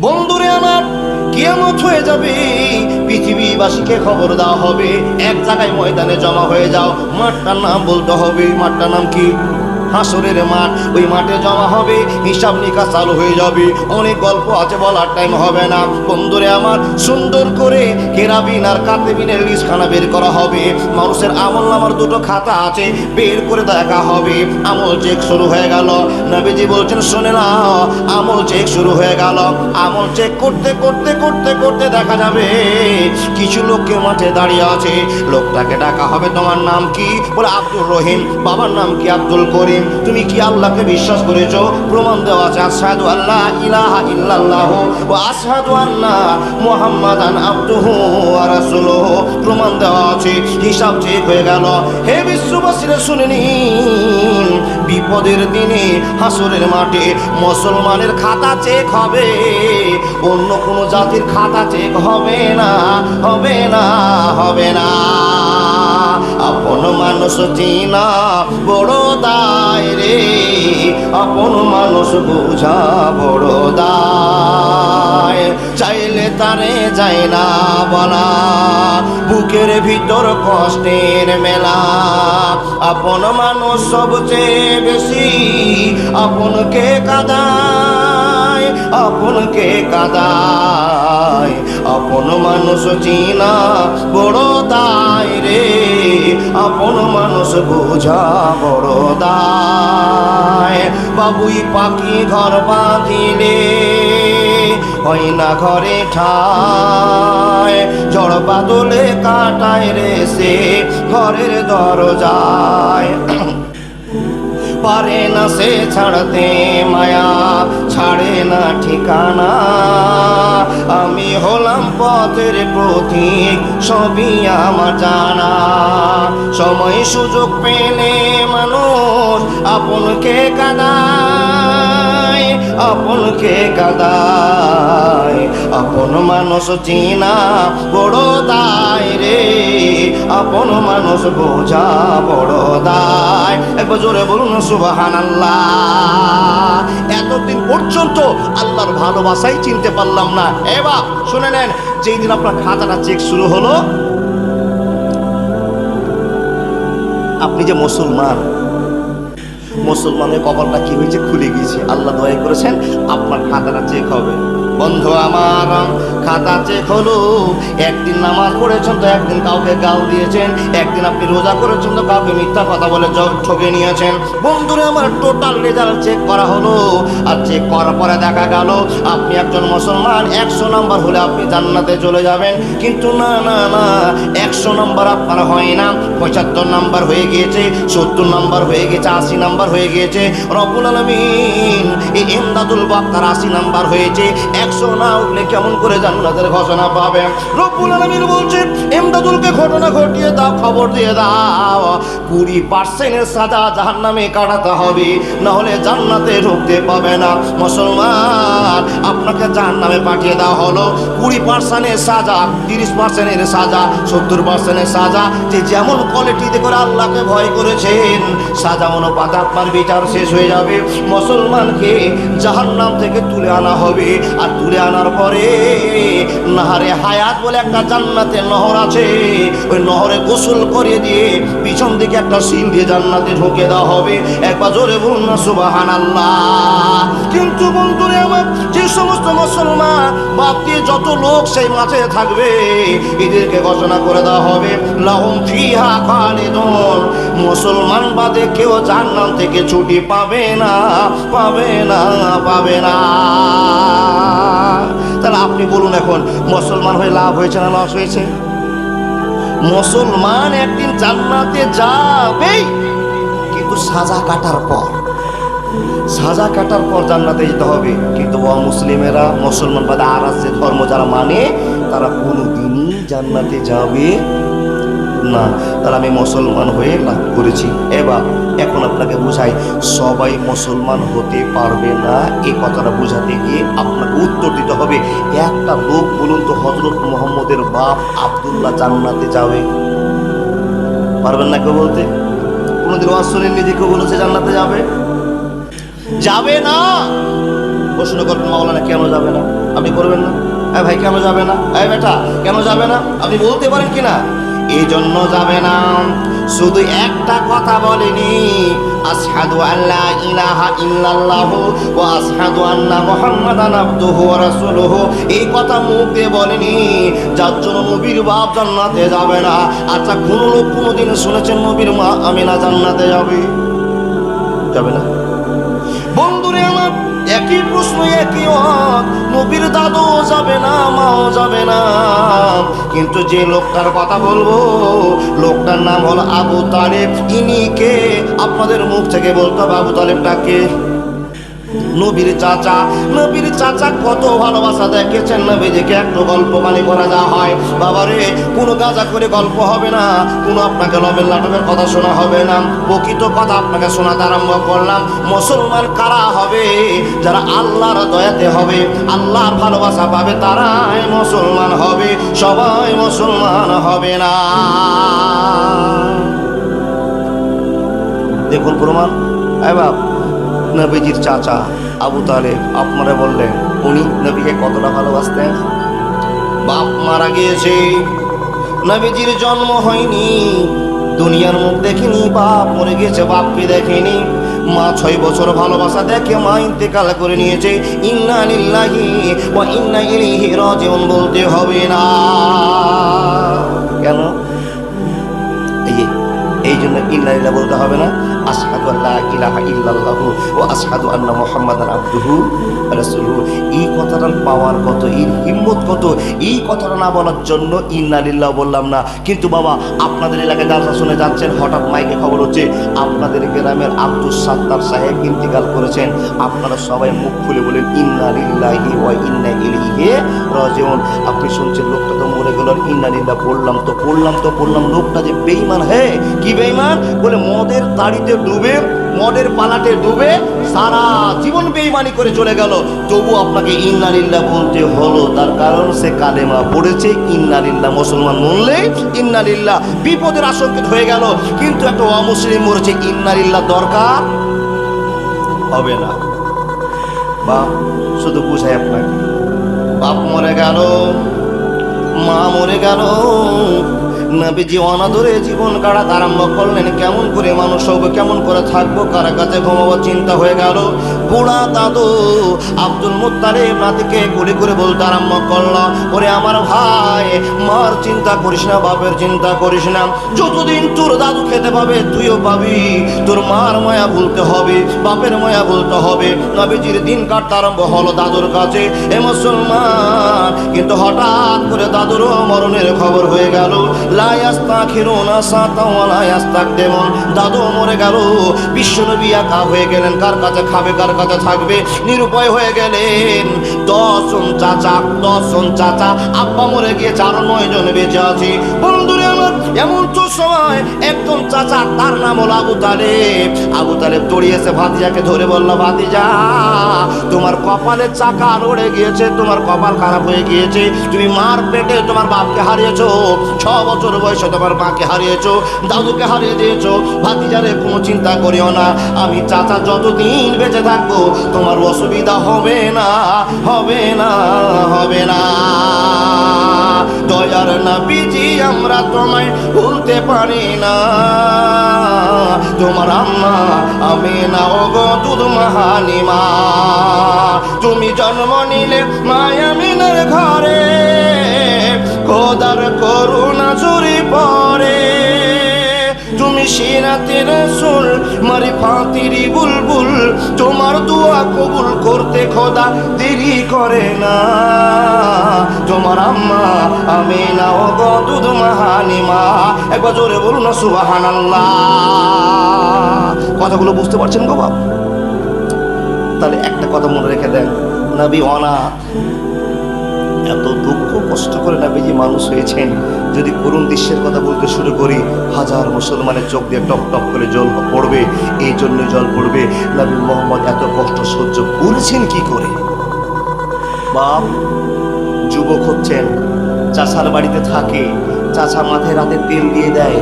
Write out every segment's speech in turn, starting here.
বন্ধুরে আমার, কিয়ামত হয়ে যাবে, পৃথিবীবাসীকে খবর দেওয়া হবে, এক জায়গায় ময়দানে জমা হয়ে যাও। মাঠটার নাম বলতে হবে। মাঠটার নাম কি? হাসরের মাঠ। ওই মাঠে জমা হবে, হিসাব নিকাশ চালু হয়ে যাবে। অনেক গল্প আছে, বলার টাইম হবে না। বন্ধুরে আমার, সুন্দর করে কেরাবিন আর কাতেবিনের লিস্টখানা বের করা হবে। মানুষের আমল নামার দুটো খাতা আছে, বের করে দেখা হবে। আমল চেক শুরু হয়ে গেল। নবীজি বলছেন, শোনে না, আমল চেক শুরু হয়ে গেল। আমল চেক করতে করতে করতে করতে দেখা যাবে কিছু লোককে মাঠে দাঁড়িয়ে আছে। লোকটাকে ডাকা হবে, তোমার নাম কি? বলে আব্দুর রহিম। বাবার নাম কি? আব্দুল করিম। তুমি কি আল্লাহকে বিশ্বাস করেছো? প্রমাণ দেওয়া আছে, আশহাদু আল্লা ইলাহা ইল্লাল্লাহু ওয়া আশহাদু আন্না মুহাম্মাদান আবদুহু ওয়া রাসূলুহু। প্রমাণ দেওয়া আছে, হিসাব চেক হয়ে গেল। হে বিশ্ববাসীরা, শুনে নিন, বিপদের দিনে হাসরের মাঠে মুসলমানের খাতা চেক হবে, অন্য কোনো জাতির খাতা চেক হবে না, হবে না, হবে না। আপন মানুষ চিনা বড় দায় রে, আপন মানুষ বোঝা বড় দায়। চাইলে তারে যায় না বলা, বুকের ভিতর কষ্টের মেলা। আপন মানুষ সবচেয়ে বেশি আপনকে কাঁদায়, আপনকে কাঁদায়। আপন মানুষ চিনা বড় দায় রে, আপন মানুষ বোঝা বড় দায়। বাবুই পাখি ঘর বাঁধিলে হয় না ঘরে ঠায়, ঝড় বাদলে কাটায় রে সে ঘরের দরজায়। পারে না সে ছাড়তে মায়া, ছাড়ে না ঠিকানা। আমি হলাম পথের পথিক, সবই আমার জানা। সময় সুযোগ পেলে মানুষ আপনকে কাঁদায়, আপনকে কাঁদায়। আপন মানুষ চিনা বড় দায় রে, আপন মানুষ বোঝা বড় দায়। একবার জোরে বলুন সুবহানাল্লাহ। এতদিন পর্যন্ত আল্লাহর ভালোবাসাই চিনতে পারলাম না। এবার শুনে নেন, যেই দিন আপনার খাতাটা চেক শুরু হলো, আপনি যে মুসলমান, মুসলমানের কপালটা কি হয়েছে? খুলে গিয়েছে। আল্লাহ দয়া করেছেন, আপনার খাতাটা চেক হবে। বন্ধু আমার, খাতা চেক হলো। একদিন নামাজ পড়েছেন তো একদিন কাউকে গাল দিয়েছেন, একদিন আপনি রোজা করেছেন তো কাউকে মিথ্যা কথা বলে ঠকে নিয়েছেন। বন্ধুরা আমার, টোটাল রেজাল্ট চেক করা হলো। আর চেক করার পরে দেখা গেল আপনি একজন মুসলমান, 100 নাম্বার হলে আপনি জান্নাতে চলে যাবেন। কিন্তু না না না, 100 নাম্বার আপনার হয় না, 75 নাম্বার হয়ে গিয়েছে, 70 নাম্বার হয়ে গেছে, 80 নাম্বার হয়ে গিয়েছে। রব্বুল আলামিন এই ইমদাদুল বাক্কার 80 নাম্বার হয়েছে। 100 না উঠলে কেমন করে জান্নাতের ঘোষণা পাবে? রব্বুল আলামিন বলছেন, ইমদাদুলকে ঘটনা ঘটিয়ে দাও, খবর দিয়ে দাও, 20% সাজা জাহান্নামে কাটাতে হবে, না হলে জান্নাতে ঢুকতে পাবে না। মুসলমান, আপনাকে জাহান্নামে পাঠিয়ে দেওয়া হলো 20% সাজা, 30% সাজা, 70% সাজা। যে যেমন কোয়ালিটিতে করে আল্লাহকে ভয় করেছেন, সাজা অনুপাতে আপনার বিচার শেষ হয়ে যাবে। মুসলমানকে জাহান্নাম থেকে তুলে আনা হবে। আর তুলে আনার পরে নাহারে হায়াত বলে একটা জান্নাতের নহর আছে, ওই নহরে গোসল করিয়ে দিয়ে পিছন দিকে একটা সিল দিয়ে জান্নাতে ঢুকে দেওয়া হবে। একবার জোরে বলুন না সুবহানাল্লাহ। কিন্তু বন্ধুরে আমার, যে সমস্ত মুসলমান বাদ দিয়ে যত লোক সেই মাঝে থাকবে, এদেরকে ঘোষণা করে দেওয়া হবে, লাহুম ফিহা খালিদুন। মুসলমান বাদে কেউ জান্নাত থেকে ছুটি পাবে না, পাবে না, পাবে না। তাহলে আপনি বলুন, এখন মুসলমান হয়ে লাভ হয়েছে না লস হয়েছে? মুসলমান একদিন জান্নাতে যাবেই, কিন্তু সাজা কাটার পর, সাজা কাটার পর জান্নাতে যেতে হবে। কিন্তু অমুসলিমেরা, মুসলমান বাদে আর আছে ধর্ম যারা মানে, তারা কোনোদিনই জান্নাতে যাবে না। তাহলে আমি মুসলমান হয়ে লাভ করেছি। এবার এখন আপনাকে বুঝাই, সবাই মুসলমান হতে পারবে না। এই কথাটা বোঝাতে গিয়ে আপনাকে উত্তর দিতে হবে, একটা লোক বলুন তো, হযরত মুহাম্মদের বাপ আব্দুল্লাহ জান্নাতে যাবে? পারবেন না কেউ বলতে? কোনোদিন ওয়াজ শুনেননি যে কেউ বলেছে জান্নাতে যাবে? যাবে না। প্রশ্ন করবেন, মাওলানা কেন যাবে না? আপনি করবেন না? হ্যাঁ ভাই, কেন যাবে না? এই বেটা, কেন যাবে না? আপনি বলতে পারেন কিনা? এই জন্য যাবে না, শুধু একটা কথা বলেনি, আশহাদু আল্লা ইলাহা ইল্লাল্লাহু ওয়া আশহাদু আন্না মুহাম্মাদান আবদুহু ওয়া রাসূলুহু। এই কথা মুখ দিয়ে বলেনি, যার জন্য নবীর বাপ জান্নাতে যাবে না। আচ্ছা, কোন লোক কোনদিন শুনেছেন নবীর মা আমিনা জান্নাতে যাবে? যাবে না। বন্ধুরে আমার, একই প্রশ্ন, একই ওয়াক, নবীর দাদু যাবে না, মাও যাবে না। কিন্তু যে লোকটার কথা বলবো, লোকটার নাম হলো আবু তালেব। ইনি কে? আপনাদের মুখ থেকে বলতে হবে আবু তালেবটা কে? নবীর চাচা। নবীর চাচা কত ভালোবাসা দেখেছেন নবীজিকে। একটু গল্প কানি করা যা হয় বাবারে, কোনো গাঁজা করে গল্প হবে না, কোনো আপনাকে লবের লাটবের কথা শোনা হবে না, প্রকৃত কথা আপনাকে শোনাতে আরম্ভ করলাম। মুসলমান কারা হবে? যারা আল্লাহর দয়াতে হবে, আল্লাহর ভালোবাসা পাবে, তারাই মুসলমান হবে, সবাই মুসলমান হবে না। দেখুন প্রমাণ। এ বাপ, নবীজির চাচা আবু তালেব, আপনারা বললেন উনি নবীকে কতটা ভালোবাসতেন। বাপ মারা গিয়েছে, নবীজির জন্ম হয়নি, দুনিয়ার মুখ দেখিনি, বাপ মরে গেছে, বাপকে দেখেনি। মা 6 বছর ভালোবাসা দেখে মা ইন্তেকাল করে নিয়েছে। ইন্না লিল্লাহি ওয়া ইন্না ইলাইহি রাজিউন বলতে হবে না কেন? এই জন্য ইন্না লিল্লাহি বলতে হবে না, আশহাদু আল্লা ইলাহা ইল্লাল্লাহু ওয়া আশহাদু আন্না মুহাম্মাদান আবদুহু ওয়া রাসূলুহু। এই কথাটার পাওয়ার কত, এর হিম্মত কত, এই কথাটা না বলার জন্য ইন্না লিল্লাহ বললাম না। কিন্তু বাবা, আপনাদের এলাকায় জালসা শুনে যাচ্ছেন, হঠাৎ মাইকে খবর হচ্ছে আপনাদের গ্রামের আব্দুস সাত্তার সাহেব ইন্তেকাল করেছেন। আপনারা সবাই মুখ খুলে বলেন ইন্না লিল্লাহি ওয়া ইন্না ইলাইহি রাজিউন। আপনি শুনছেন লোকটা তো মরে গেল, ইন্না লিল্লাহ পড়লাম। লোকটা যে বেঈমান। হ্যাঁ, কি বেঈমান? বলে মদের তাড়িতে ডুবে, মদের পালাটে ডুবে সারা জীবন বেঈমানি করে চলে গেল, তবু আপনাকে ইন্না লিল্লাহ বলতে হলো। তার কারণ সে কালেমা পড়েছে। ইন্না লিল্লাহ, মুসলমান মরলে ইন্না লিল্লাহ, বিপদের আশঙ্কিত হয়ে গেল। কিন্তু একটা অমুসলিম মরেছে, ইন্না লিল্লাহ দরকার হবে না। বাপ, শুধু বুঝাই আপনাকে, বাপ মরে গেল, মা মরে গেল, নবীজি অনাদরে জীবন কাটাতে আরম্ভ করলেন। কেমন করে মানুষ হবো, কেমন করে থাকবো, কারা কাছে ঘুমাবো, চিন্তা হয়ে গেল। বুড়া দাদু আব্দুল মুত্তালিব নাতিকে কোলে করে বলতে আরম্ভ করলো, ওরে আমার ভাই, মার চিন্তা করিস না, বাপের চিন্তা করিস না, যতদিন তোর দাদু খেতে পাবে তুইও পাবি। তোর মার মায়া ভুলতে হবে, বাপের মায়া ভুলতে হবে। নবীজির দিন কাটতে আরম্ভ হলো দাদুর কাছে। এ মুসলমান, কিন্তু হঠাৎ করে দাদুরও মরণের খবর হয়ে গেল। লা ইস্তাখিরুনা সাতাও ওয়া লা ইস্তাকদিমুন। দাদু মরে গেল, বিশ্বনবী একা হয়ে গেলেন। কার কাছে খাবে, কার কাছে থাকবে, নিরুপায় হয়ে গেলেন। 10 জন চাচা, আব্বা মরে গিয়েছে, আরো 9 জন বেঁচে আছে। বন্ধুরে আমার, এমন তো সময় একজন চাচা, তার নাম হলো আবু তালেব। আবু তালেব দৌড়িয়েছে ভাতিজাকে ধরে বলল, ভাতিজা, তোমার কপালে চাকা লড়ে গিয়েছে, তোমার কপাল খারাপ হয়ে গিয়েছে। তুমি মার পেটে তোমার বাপকে হারিয়েছো, 6 বছর বয়সে তোমার মাকে হারিয়েছো, দাদুকে হারিয়ে দিয়েছো। ভাতিজারে কোনো চিন্তা করিও না, আমি চাচা যতদিন বেঁচে থাকবো তোমার অসুবিধা হবে না, হবে না, হবে না। দয়ার নবীজি, আমরা তোমায় ভুলতে পারি না। তোমার আম্মা আমিনা ওগো দুধ মাহানিমা, তুমি জন্ম নিলে মায়ামিনের ঘরে, খোদার করুণা ঝরে পড়ে। তুমি সিরাতে রাসূল মারিফাতিরি বুলবুল, তোমার দোয়া কবুল করতে খোদা দেরি করে না। তোমার আম্মা আমিনা ওগো দুধ মাহানিমা। একবার জোরে বলুন না সুবহানাল্লাহ। কথাগুলো বুঝতে পারছেন গো বাপ? তাহলে একটা কথা মনে রেখে দেন, নবী অনাথ, এত দুঃখ কষ্ট করে নবীজি মানুষ হয়েছেন। যদি করুণ দৃশ্যের কথা বলতে শুরু করি, হাজার মুসলমানের চোখ দিয়ে টপ টপ করে জল পড়বে। এই জন্য জল পড়বে, নবী মুহাম্মদ এত কষ্ট সহ্য করেছেন কি করে? বাপ যুবক হচ্ছেন, চাচার বাড়িতে থাকে, চাচা মাথায় রাতে তেল দিয়ে দেয়,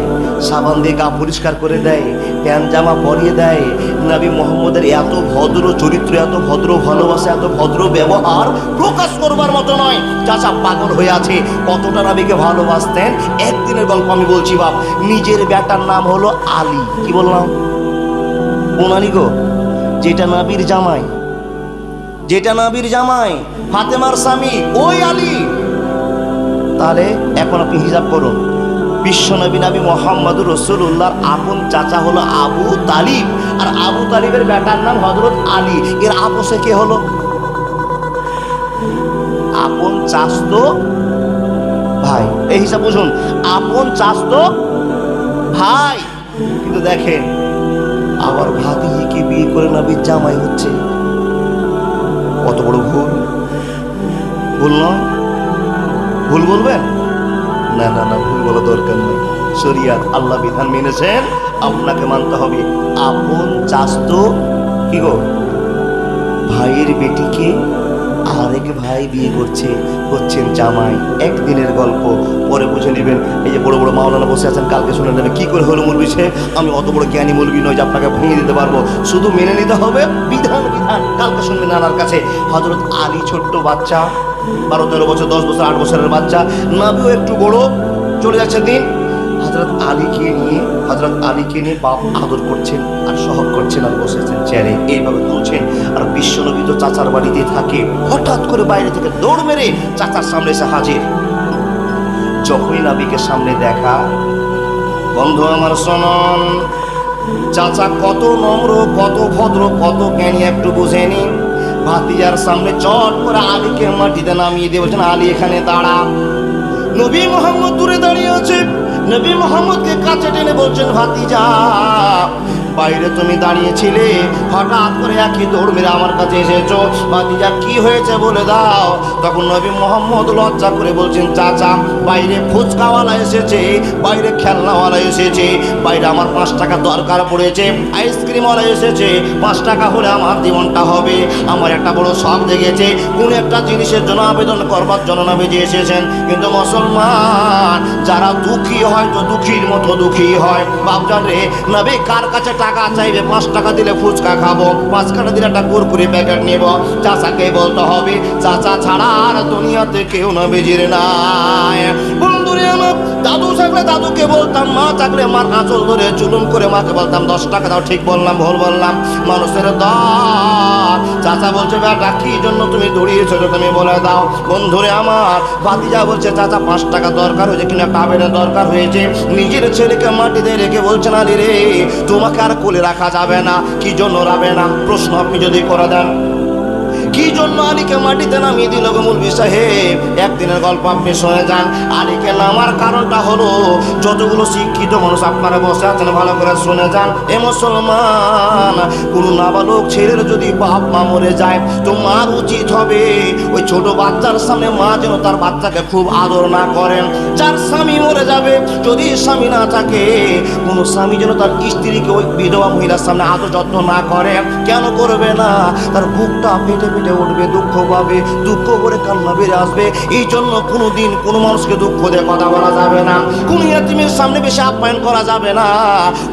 সাবান দিয়ে গা পরিষ্কার করে দেয়, প্যান্ট জামা পরিয়ে দেয়। নবী মুহাম্মদের এত ভদ্র চরিত্র, এত ভদ্র ভালোবাসা, এত ভদ্র ব্যবহার প্রকাশ করবার মতো নয়। চাচা পাগল হয়ে আছে, কতটা নবীকে ভালোবাসতেন। একদিনের গল্প আমি বলছি বাপ। নিজের বেটার নাম হলো আলী। কি বললাম? কোন আলী গো? যেটা নবীর জামাই, যেটা নবীর জামাই, ফাতেমার স্বামী, ওই আলী। তাহলে এখন আপনি হিসাব করুন, বিশ্বনবী নবী মুহাম্মদুর রাসূলুল্লাহর আপন চাচা হলো আবু তালিব, আর আবু তালিবের বেটার নাম হযরত আলী। এর আপোষে কে হলো? আপন চাচতো ভাই। এই হিসাব বুঝুন, আপন চাচতো ভাই। কিন্তু দেখেন, আবার ভাতিজিকে বিয়ে করে নবীর জামাই হচ্ছে। কত বড় ভুল! ভুল নয়? ভুল বলবেন? না না না, ভুল বলা দরকার নেই। শরিয়াত, আল্লাহ বিধান মেনেছেন, আপনাকে মানতে হবে। আপন চাচতো কি গো ভাইয়ের বেটিকে আরেক ভাই বিয়ে করছেন জামাই। একদিনের গল্প, পরে বুঝে নেবেন। এই যে বড় বড় মাওলানা বসে আছেন, কালকে শুনে নেবেন কি করে হলো মৌলবি সাহেব। আমি অত বড় জ্ঞানী মৌলবি নয় যে আপনাকে ভেঙে দিতে পারবো, শুধু মেনে নিতে হবে বিধান। কালকে শুনবেন নানার কাছে। হযরত আলী ছোট্ট বাচ্চা, 12-13 বছর, 10 বছর, 8 বছরের বাচ্চা। নবীও একটু বড়, চলে যাচ্ছে দিন। হযরত আলীকে নিয়ে বাপ আদর করছেন আর সহগ করছেন, আর বসেছেন চেয়ারে, এইভাবে তুলছেন। আর বিশ্বনবী তো চাচার বাড়িতে থাকে। হঠাৎ করে বাইরে থেকে দৌড় মেরে চাচার সামনে এসে হাজির। যখনই নবীকে সামনে দেখা, বন্ধু আমার শুনুন, চাচা কত নম্র, কত ভদ্র, কত জ্ঞানী একটু বুঝে নিন। ভাতিজার সামনে চট করে আলীকে মাটিতে নামিয়ে দিয়ে বলছেন, আলী এখানে দাঁড়া। নবী মুহাম্মদ দূরে দাঁড়িয়ে আছে। নবী মুহাম্মদকে কাছে টেনে বলছেন, ভাতিজা বাইরে তুমি দাঁড়িয়েছিলে, হঠাৎ করে একই দৌড় মেরে আমার কাছে এসেছো, ভাতিজা কি হয়েছে বলে দাও। তখন নবী মুহাম্মদ লজ্জা করে বলছেন, চাচা বাইরে ফুচকাওয়ালা এসেছে, বাইরে খেলনাওয়ালা এসেছে, বাইরে আমার 5 টাকা দরকার পড়েছে, আইসক্রিমওয়ালা এসেছে, 5 টাকা হলে আমার জীবনটা হবে। আমার একটা বড় শখ জেগেছে, কোন একটা জিনিসের জন্য আবেদন করবার জন্য নবীজি এসেছেন। কিন্তু মুসলমান যারা দুঃখী হয় তো দুঃখীর মতো দুঃখী হয়। বাপজান রে, নবী কার কাছে টাকা চাইবে? 5 টাকা দিলে ফুচকা খাবো, 5 টাকা দিলে একটা কুরকুরে প্যাকেট নেব। চাচাকে বলতে হবে, চাচা ছাড়া আর দুনিয়াতে কেউ নবীজির নাই। বন্ধুরে আমার, দাদু থাকলে দাদুকে বলতাম, মা থাকলে মার আঁচল ধরে চুলুম করে মাকে বলতাম 10 টাকা দাও। ঠিক বললাম ভুল বললাম? মানুষের দল। চাচা বলছে, বেটা কি জন্য তুমি দৌড়িয়েছো, তুমি বলে দাও। বন্ধুরে আমার, ভাতিজা বলছে, চাচা 5 টাকা দরকার হয়েছে, কিনা কাবেনের দরকার হয়েছে। নিজের ছেলেকে মাটিতে রেখে বলছেন, আলী রে তোমাকে আর কোলে রাখা যাবে না। কি জন্য রাবে না? প্রশ্ন আপনি যদি করে দেন, কি জন্য আলীকে মাটিতে নামিয়ে দিল গো মৌলভী সাহেব? একদিনের গল্প আপনি শুনে যান। আলীকে নামার কারণটা হলো, যতগুলো শিক্ষিত মানুষ আপনারা বসে আছেন ভালো করে শুনে যান। এ মুসলমান, কোন নাবালক ছেলের যদি বাপ মা মরে যায়, তো মার উচিত হবে ওই ছোট বাচ্চার সামনে মা যেন তার বাচ্চাকে খুব আদর না করেন। যার স্বামী মরে যাবে, যদি স্বামী না থাকে, কোন স্বামী যেন তার স্ত্রীকে ওই বিধবা মহিলার সামনে আদর যত্ন না করে। কেন করবে না? তার বুকটা পেটে পেটে উঠবে, দুঃখ পাবে, দুঃখ করে কান্না বেড়ে আসবে। এই জন্য কোনোদিন কোনো মানুষকে দুঃখ দিয়ে কথা বলা যাবে না, কোন ইয়াতিমের সামনে বেশি আপ্যায়ন করা যাবে না।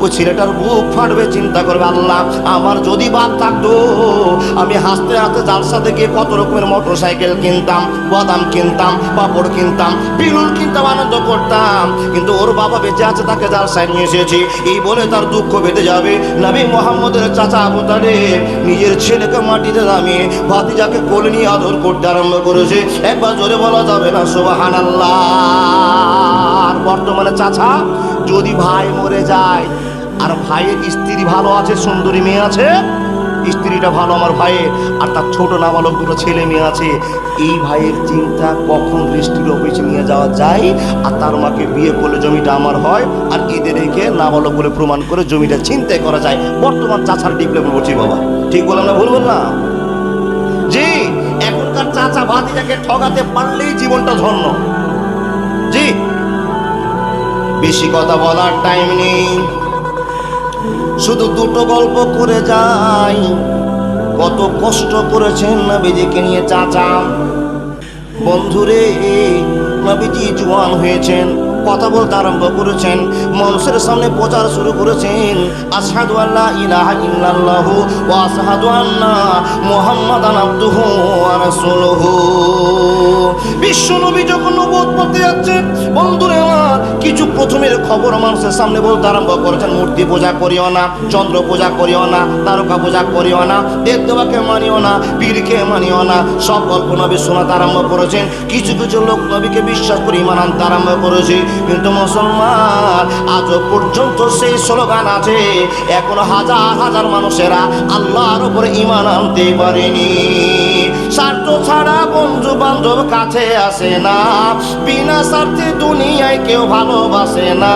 ওই ছেলেটার বুক ফাটবে, চিন্তা করবে, আল্লাহ আমার যদি বাপ থাকতো, আমি হাসতে হাসতে জালসা থেকে কত রকমের মোটর সাইকেল কিনতাম, বাদাম কিনতাম, পাপড় কিনতাম, বিলুন কিনতাম, আনন্দ করতাম। কিন্তু ওর বাবা বেঁচে আছে, তাকে জালসায় নিয়ে এসেছি, এই বলে তার দুঃখ বেঁধে যাবে। নবী মুহাম্মদের চাচা আবু তালেব নিজের ছেলেকে মাটিতে নামিয়ে ভাতিজাকে কোলে নিয়ে আদর করতে আরম্ভ করেছে। একবার জোরে বলা যাবে না সুবহানাল্লাহ? বর্তমানে চাচা যদি ভাই মরে যায়, আর ভাইয়ের স্ত্রী ভালো আছে, সুন্দরী মেয়ে আছে, স্ত্রীটা ভালো আমার ভাইয়ের, আর তার ছোট নাবালক 2 ছেলে মেয়ে আছে, এই ভাইয়ের চিন্তা কখন রেজিস্ট্রির অফিসে নিয়ে যাওয়া যায়, আর তার মাকে বিয়ে করলে জমিটা আমার হয়, আর এদের রেখে নাবালক বলে প্রমাণ করে জমিটা ছিনতাই করা যায়। বর্তমান চাচার ডিপ্লোমা বলছি বাবা, ঠিক বললাম না ভুল বললাম? জি, এখনকার চাচা ভাতিজাকে ঠকাতে পারলেই জীবনটা ধন্য। জি, বেশি কথা বলার টাইম নেই, শুধু 2টো গল্প করে যাই। কত কষ্ট করেছেন নবীজিকে নিয়ে চাচা। বন্ধুরে, নবীজি জওয়ান হয়েছেন, কথা বলতে আরম্ভ করেছেন, মানুষের সামনে প্রচার শুরু করেছেন, আশহাদু আল্লা ইলাহা ইল্লাল্লাহু ওয়া আশহাদু আন্না মুহাম্মাদান আবদুহু ওয়া রাসূলুহু। বিশ্বনবী যখন নবুয়ত পড়তে যাচ্ছেন, বন্ধুরা আমার, কিছু প্রথমের খবর মানুষের সামনে বলতে আরম্ভ করেছেন, মূর্তি পূজা করিও না, চন্দ্র পূজা করিও না, তারকা পূজা করিও না, দেব দেবতাকে মানিও না, পীরকে মানিও না, সব গল্প নবী শোনাতে আরম্ভ করেছেন। কিছু কিছু লোক নবীকে বিশ্বাস করে ঈমান আনতে আরম্ভ করেছে। কিন্তু মুসলমান, আজও পর্যন্ত সেই স্লোগান আছে, এখনো হাজার হাজার মানুষেরা আল্লাহর উপরে ঈমান আনতে পারেনি। স্বার্থ ছাড়া বন্ধু বান্ধব কাছে আসে না, বিনা স্বার্থে দুনিয়ায় কেউ ভালোবাসে না,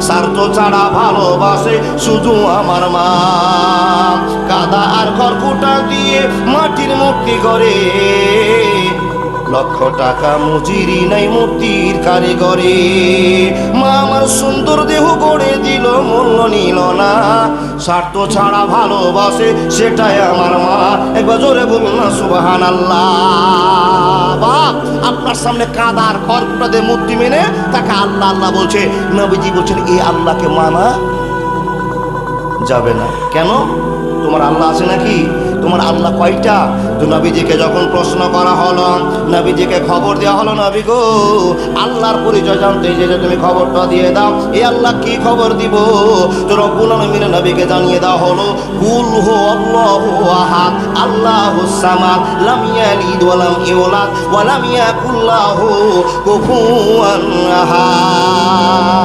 স্বার্থ ছাড়া ভালোবাসে শুধু আমার মা। কাদা আর খড়কুটা দিয়ে মাটির মূর্তি করে, লক্ষ টাকা মজুরি নাই মূর্তির কারিগরে। মা আমার সুন্দর দেহ গড়ে দিল, মূল্য নিল না, স্বার্থ ছাড়া ভালোবাসে সেটাই আমার মা। একবার জোরে বলুন না সুবহানাল্লাহ। বাপ আপনার সামনে কাদার খড়কুটা দিয়ে মূর্তি মেনে তাকে আল্লাহ আল্লাহ বলছে, নবীজি বলছেন এই আল্লাহকে মানা যাবে না। কেন? তোমার আল্লাহ আছে নাকি? তোমার আল্লাহ কয়টা? তো নবীজিকে যখন প্রশ্ন করা হলো, নবীজিকে খবর দেওয়া হলো, নবী গো, আল্লাহর পরিচয় জানতে যে তুমি খবরটা দিয়ে দাও। এই আল্লাহ কি খবর দিব? তো রব্বুল আলামিন নবীকে জানিয়ে দেওয়া হলো, কুল হু আল্লাহু আহাদ আল্লাহুস সামাদ লাম ইয়ালিদ ওয়া লাম ইউলাদ ওয়া লাম ইয়াকুল লাহু কুফুয়ান আহাদ।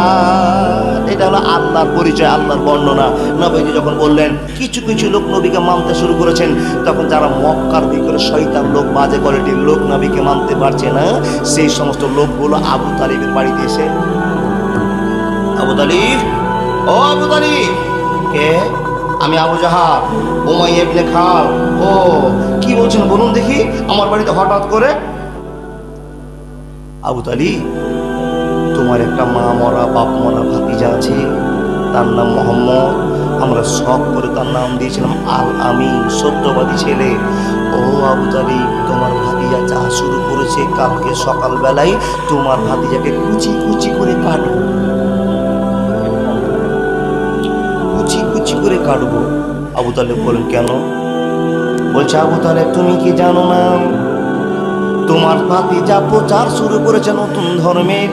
এটা হলো আল্লাহর পরিচয়, আল্লাহর বর্ণনা। নবীজি যখন বললেন, কিছু কিছু লোক নবীকে মানতে শুরু করেছেন, তখন যারা মক্কার ভিতরে শয়তান লোক, বাজে কোয়ালিটির লোক নবীকে মানতে পারছে না, সেই সমস্ত লোকগুলো আবু তালিবের বাড়িতে এসে, আবু তালিব, ও আবু তালিব। কে? আমি আবু জাহাল, উমাইয়া ইবনে খাল। ও কি বলছেন বলুন দেখি, আমার বাড়িতে হঠাৎ করে? আবু তালিব, তোমার একটা মা মরা বাপ মরা ভাতিজা আছে, তার নাম মোহাম্মদ। আমরা শখ করে তার নাম দিয়েছিলাম আল আমিন, সত্যবাদী ছেলে। ও আবু তালিব, তোমার ভাতিজা যা শুরু করেছে, কালকে সকালবেলায় তোমার ভাতিজাকে কুচি কুচি করে কাটবো, কুচি কুচি করে কাটবো। আবু তালেব বলেন, কেন? বলছে, আবু তালেব তুমি কি জানো না, তোমার ভাতিজা প্রচার শুরু করেছে নতুন ধর্মের,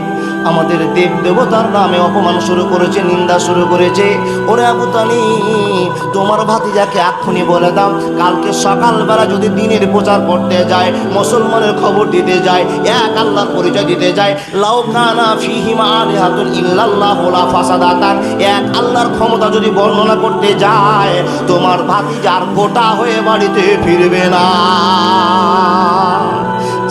আমাদের দেব দেবতার নামে অপমান শুরু করেছে, নিন্দা শুরু করেছে। ওরে আবু তালিব, তোমার ভাতিজাকে এক্ষুনি বলে দাও, কালকে সকালবেলা যদি দিনের প্রচার করতে যায়, মুসলমানের খবর দিতে যায়, এক আল্লাহর পরিচয় দিতে যায়, লাউ কানা ফীহিমা আলিহাতুন ইল্লাল্লাহু লা ফাসাদাতান, এক আল্লাহর ক্ষমতা যদি বর্ণনা করতে যায়, তোমার ভাতিজার গোটা হয়ে বাড়িতে ফিরবে না।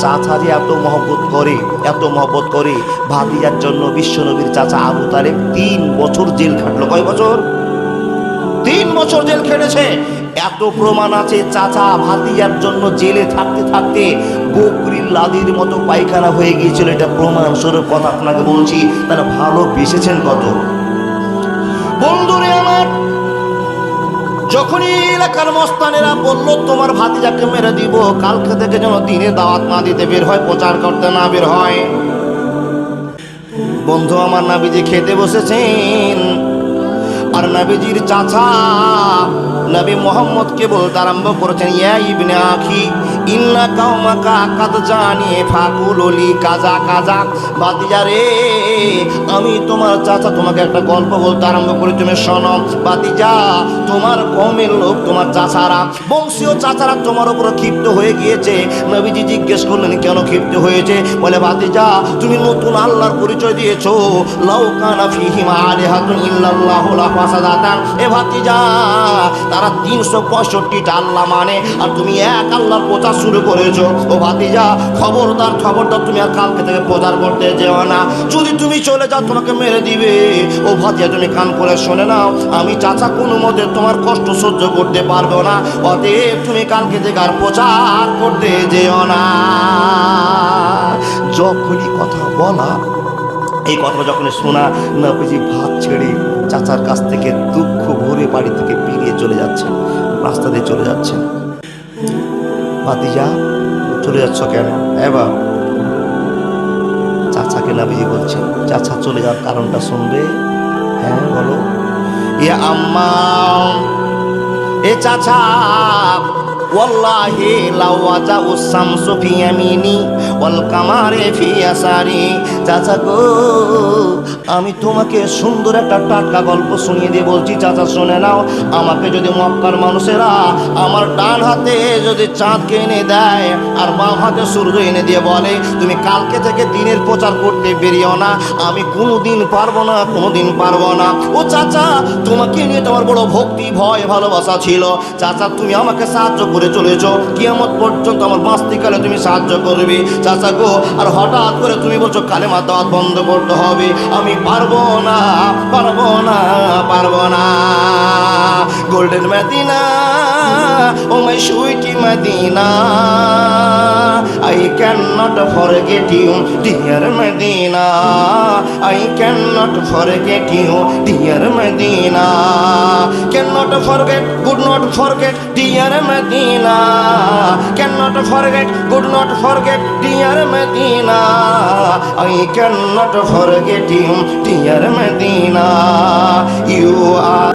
চাচা যে এত মহব্বত করে, এত মহব্বত করে, ভাতিজার জন্য বিশ্বনবীর চাচা আবু তালেব 3 বছর জেল খাটলো। কয় বছর? 3 বছর জেল খেটেছে। এত প্রমাণ আছে, চাচা ভাতিজার জন্য জেলে থাকতে থাকতে বকরির লাদির মতো পায়খানা হয়ে গিয়েছিল। এটা প্রমাণ স্বরূপ কথা আপনাকে বলছি। তারা ভালোবেসেছেন কত। বন্ধুরে আমার, যখনই এলাকার মস্তানেরা বলল তোমার ভাতিজাকে মেরে দিব, কালকে থেকে যেন দিনে দাওয়াত না দিতে বের হয়, প্রচার করতে না বের হয়। বন্ধু আমার, নবীজি খেতে বসেছেন, আর নবীজির চাচা নবী মুহাম্মদকে বলতে আরম্ভ করেছেন, ইয়া ইবনে আখি ইন্না কাওমাকা কাদ জানি ফাকুলি কাজা কাজা। ভাতিজা রে, আমি তোমার চাচা তোমাকে একটা গল্প বলতে আরম্ভ করি, তুমি শোনো। ভাতিজা, তোমার কওমের লোক, তোমার চাচারা, বংশীয় চাচারা তোমার উপর ক্ষিপ্ত হয়ে গিয়েছে। নবীজি জিজ্ঞেস করলেন, কেন ক্ষিপ্ত হয়েছে? বলে, ভাতিজা, তুমি নতুন আল্লাহর পরিচয় দিয়েছো, লাউ কানা ফীহিমা আলিহাতুন ইল্লাল্লাহু লা ফাসাদাতান। এ ভাতিজা, তারা 365টা আল্লাহ মানে, আর তুমি এক আল্লাহর প্রচার শুরু করেছো। ও ভাতিজা, খবরদার খবরদার, তুমি আর কালকে থেকে প্রচার করতে যেও না, যদি তুমি চলে যাও তোমাকে মেরে দিবে। ও ভাতিজা, তুমি কান করে শুনে নাও, আমি চাচা কোনো মতে তোমার কষ্ট সহ্য করতে পারবো না, অতএব তুমি কালকে থেকে আর প্রচার করতে যেও না। যখনই কথা বলা, এই কথা যখন শোনা, নবীজি ভাত ছেড়ে চাচার কাছ থেকে দুঃখ ভরে বাড়ি থেকে বেরিয়ে চলে যাচ্ছেন, রাস্তা দিয়ে চলে যাচ্ছেন। ভাতিজা, চলে যাচ্ছ কেন? এবার চাচা চাচাকে নাবিজি বলছেন, চাচা চলে যাওয়ার কারণটা শুনবে? হ্যাঁ বলো। ইয়া আম্মা, এ চাচা, ওয়াল্লাহি লাউ ওয়াজাউ শামসু ফি ইয়ামিনি ওয়াল কামারে ফি ইয়াসারি। চাচা গো, আমি তোমাকে সুন্দর একটা টাটকা গল্প শুনিয়ে দিয়ে বলছি, চাচা শুনে নাও। আমাকে যদি মক্কার মানুষেরা আমার ডান হাতে যদি চাঁদকে এনে দেয় আর বাম হাতে সূর্য এনে দিয়ে বলে তুমি কালকে থেকে দিনের প্রচার করতে বেরিয়েও না, আমি কোনোদিন পারবো না, কোনোদিন পারবো না। ও চাচা, তোমাকে নিয়ে তোমার বড় ভক্তি ভয় ভালোবাসা ছিল। চাচা তুমি আমাকে সাহায্য করে চলেছ, কিয়ামত পর্যন্ত আমার বাঁচতিকালে তুমি সাহায্য করবে। চাচা গো, আর হঠাৎ করে তুমি বলছো কালেমা দাওয়াত বন্ধ করতে হবে। আমি পারবো না, পারবো না, পারবো না। Golden Madina, oh my sweetie Madina, I cannot forget you, dear Medina. I cannot forget you, dear Medina. Cannot forget, could not forget, dear Medina. Cannot forget, could not forget, dear Medina. I cannot forget you, dear Medina.